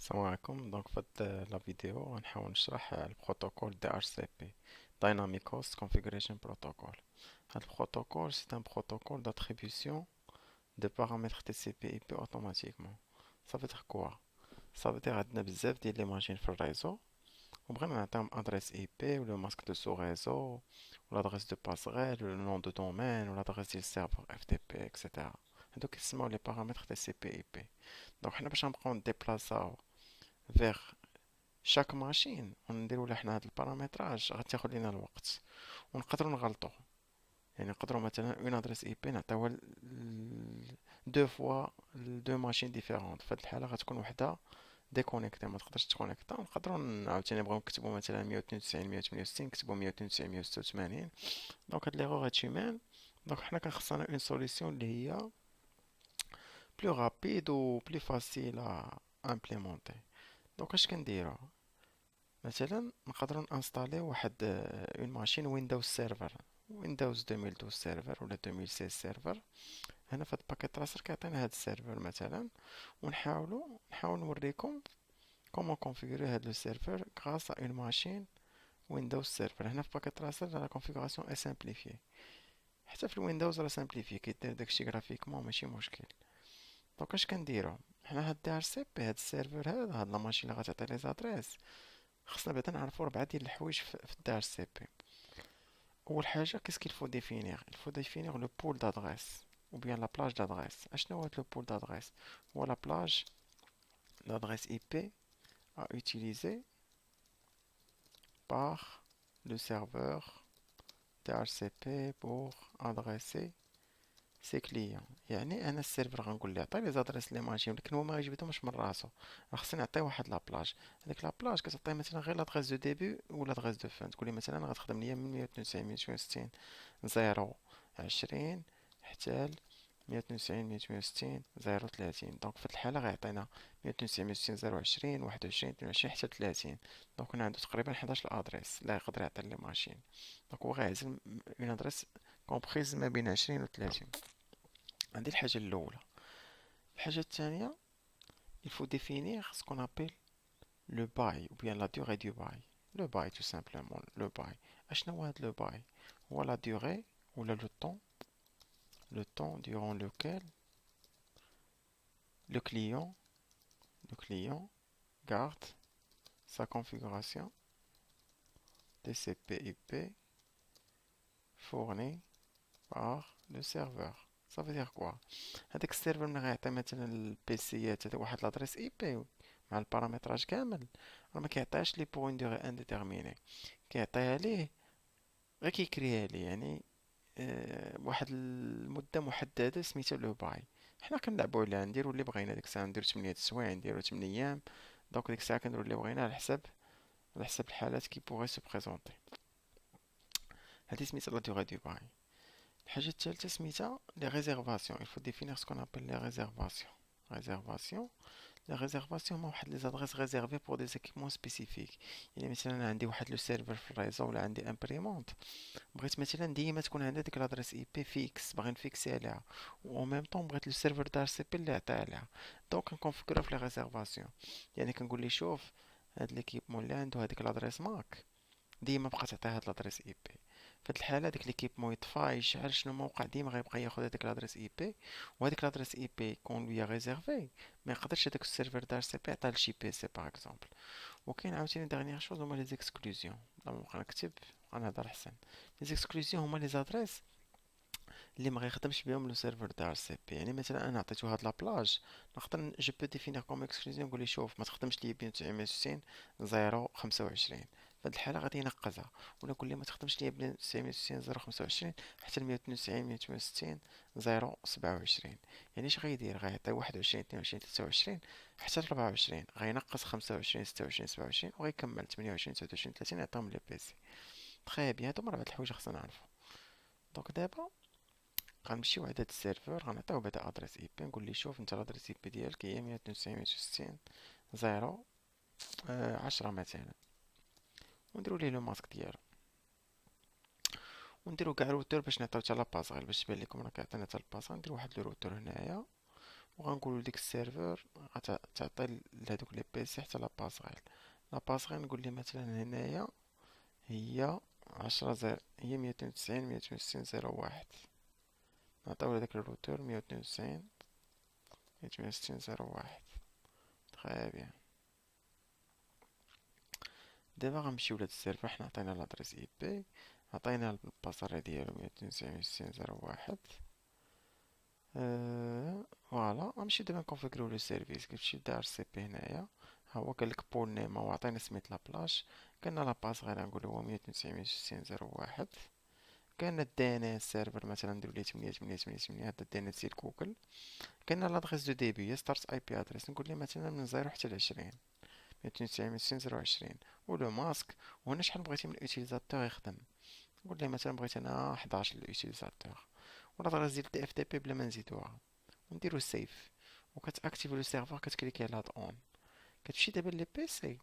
السلام عليكم. في هاد لا فيديو غنحاول نشرح البروتوكول دي اتش سي بي Dynamic Host Configuration Protocol. هاد البروتوكول c'est un protocole d'attribution de paramètres TCP/IP automatiquement. Ça veut dire quoi? Ça veut dire عندنا بزاف ديال لي ماشين في الريزو وبغينا نعطيهم ادريس اي بي ولا ماسك دو سو ريزو ولا ادريس دو باسغيل ولا نون دو دومين ولا ادريس ديال السيرفر اف تي بي اكسيتيرا. هادو كيسموا لي بارامتر تي سي بي اي بي. دونك حنا باش نبقاو نديبلاساو فيغ شاك ماشين ونديرو لها حنا هاد البارامتراج غتاخد لينا الوقت ونقدروا نغلطوا. يعني نقدروا مثلا اون ادريس اي بي نعطيوها دو فوا دو ماشين ديفيرونت. في هاد الحاله غتكون وحده ديكونيكتي ما تقدرش تكونيكتا، ونقدروا عاوتاني نبغيو نكتبوا مثلا 192 168 نكتبوا 192 186. دونك هاد ليغور هادشي مان. دونك حنا كان خصنا اون سوليسيون اللي هي بلو رابيد و بلو فاسيل ا امبليمونتي. دونك اش كنديرو؟ مثلا نقدروا نانستاليو واحد اون ماشين ويندوز سيرفر، ويندوز 2012 سيرفر ولا 2016 سيرفر. هنا في هاد الباكيت تراسر كيعطينا هاد السيرفر مثلا، نحاول نوريكم كومون كونفيغوري هاد لو سيرفر غراس ا اون ماشين ويندوز سيرفر. هنا في باكيت تراسر لا كونفيغوراسيون اي سامبليفي، حتى في الويندوز راه سامبليفي كيدير داكشي غرافيكمون ماشي مشكل. دونك اش كنديرو حنا؟ هاد دي ار سي بي هاد السيرفر هاد لا ماشين اللي غتعطي لي زادريس، خصنا بعدا نعرفو ربعة ديال الحوايج في الدي ار سي بي. اول حاجه كيس كيل فو ديفينير؟ الفو ديفينير لو بول دادريس ou bien la plage d'adresse. اشنو هو لو بول d'adresse؟ هو la plage d'adresse IP à utiliser par le serveur DHCP pour adresser سي كليون. يعني انا السيرفر غنقول ليه عطي لي زادريس اللي ماشي، ولكن هو ما غيجبدهمش من راسو، راه خصني نعطيه واحد لابلاج. هذيك لابلاج كتعطيه مثلا غير لادريس دو ديبي ولا لادريس دو فان. تقول لي مثلا غتخدم ليا من 192 168 0 20 حتى 192 168 0 30. دونك في هاد الحالة غيعطينا 192 168 0 20 21 22 حتى 30. دونك هنا عنده تقريبا 11 الادريس لا يقدر يعطي لي ماشين. دونك هو غيعزل اون ادريس كومبريز ما بين 20 و 30. هذه الحاجة الأولى. الحاجة الثانية il faut définir ce qu'on appelle le bail ou bien la durée du bail. Le bail tout simplement le bail. اشنو هو هاد le bail؟ هو la durée ولا le temps durant lequel le client le client garde sa configuration TCP/IP fournie par le serveur. Ça veut dire quoi؟ هذاك السيرفر ملي غيعطي مثلا البيسيات هذا واحد لادريس اي بي مع البارامتراج كامل، راه ما كيعطيهاش لي بور اون ديغي انديتيرميني، كيعطيها ليه غير كيكريها ليه. يعني واحد المدة محددة سميتها لو باي. حنا كنلعبو عليها، نديرو اللي بغينا. ديك الساعة نديرو 8 السوايع، نديرو 8 ايام. دونك ديك الساعة كنديرو اللي بغينا على حسب الحالات كي بوغي سو بريزونطي. هادي سميتها لا دوغي دو باي. الحاجة الثالثة سميتها لي ريزيرفاسيون. il faut définir ce qu'on appelle les réservations. réservation لا ريزيرفاسيون هما واحد لي زادريس ريزيرفي بور دي زيكيبمون سبيسيفيك. يعني مثلا انا عندي واحد لو سيرفر في الريزو ولا عندي امبريمونط، بغيت مثلا ديما تكون عندها ديك لادريس اي بي فيكس، باغي نفيكسي عليها، و ميم طون بغيت لو سيرفر دار سي بي اللي عطيها عليها. دونك كنكونفيكرو في لي ريزيرفاسيون. يعني كنقول ليه شوف هاد ليكيبمون اللي عنده هاديك لادريس ماك ديما بقى تعطيها هاد لادريس اي بي. في هاد الحاله ديك ليكيبمون يطفى يشعل شنو موقع، ديما غيبقى ياخد هاديك لادريس اي بي. وهاديك لادريس اي بي كون ليا ريزيرفي ما يقدرش هداك السيرفر دار سي بي يعطيها لشي بي سي باغ اكزومبل. وكاين عاوتاني ديغنيغ شوز هما لي زيكسكلوزيون. لما نبقى نكتب غنهضر احسن. لي زيكسكلوزيون هما لي زادريس اللي ما غيخدمش بهم لو سيرفر تاع السي بي. يعني مثلا انا عطيتو هاد لابلاج، نقدر جو بو ديفينير كوم اكسكلوزيون نقول ليه شوف ما تخدمش ليا 260 0 25. في هاد الحاله غادي ينقصها، ولا نقول ليه ما تخدمش ليا 260 0 25 حتى 192 168 0 27. يعني اش غيدير؟ غيعطي 21 22 23 حتى 24، غينقص 25 26 27 وغيكمل 28 29 30 يعطيهم لي بي سي. تخي بيان. هادو ربعة الحوايج خصنا نعرفو. دونك دابا غنمشيو عدد السيرفر، غنعطيو بعدا ادريس اي بي، نقول ليه شوف انت الادريس اي بي ديالك هي 192 160 0 10 مثلا، ونديرو ليه لو ماسك ديالو، ونديرو كاع روتور باش نعطيو حتى لا باسغيل باش تبان لكم راه كيعطينا حتى الباسغيل. ندير واحد لو روتور هنايا وغنقولو ديك السيرفر تعطي لهادوك لي بيسي حتى لا باسغيل. لا باسغيل نقول لي مثلا هنايا هي 10 هي 192 162 01. نعطيو لهداك الروتور 192 162 01. تخي بيان. دابا غنمشيو لهاد السيرفر، حنا عطينا لادريس اي بي، عطينا الباساري ديالو 192 162 01. فوالا غنمشيو دابا نكونفيكريو لو سيرفيس. كتمشي لدار سي بي هنايا، ها هو قالك بول نيم، هو عطينا سميت لابلاش. كاين لا باس غير نقولو هو 192 162 01. كاين الدي ان اس سيرفر مثلا نديرو ليه 8 8 8 8، هذا الدي ان اس ديال جوجل. كاين لادريس دو ديبي هي ستارت اي بي ادريس، نقول ليه مثلا من 0 حتى ل 20 192 192 020. ولو ماسك، وهنا شحال بغيتي من اليوتيليزاتور يخدم. نقول ليه مثلا بغيت انا 11 اليوتيليزاتور. والادريس ديال الدي اف تي بي بلا ما نزيدوها، ونديرو سيف. وكتاكتيفي لو سيرفر، كتكليكي على هاد اون. كتمشي دابا لي بي سي،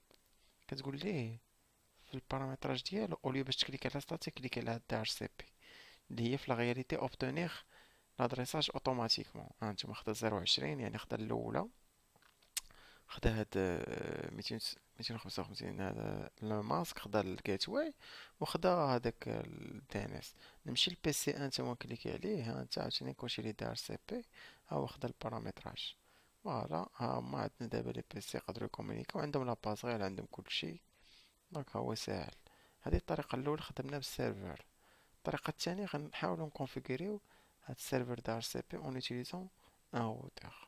كتقول ليه في البارامتراج ديالو اوليو باش تكليكي على ستاتيك كليكي على هاد ار سي بي، اللي هي في لا رياليتي اوبتونيغ لادريساج اوتوماتيكمون. ها انتما خدا 020 يعني خدا الاولى، خدا هاد 255 هذا الماسك، خدا الجيت واي، وخدا هذاك الدي ان اس. نمشي للبي سي انت ونكليكي عليه، ها انت عاوتاني كلشي اللي دار سي بي، ها هو خدا البارامتراج. فوالا ها هما عندنا دابا لي بي سي يقدروا يكومونيكاو، عندهم لاباس غير، عندهم كلشي. دونك ها هو ساهل. هذه الطريقه الاولى خدمنا بالسيرفر. الطريقه الثانيه غنحاولوا نكونفيغوريو هاد السيرفر دار سي بي اون اوتيليزون ان روتور.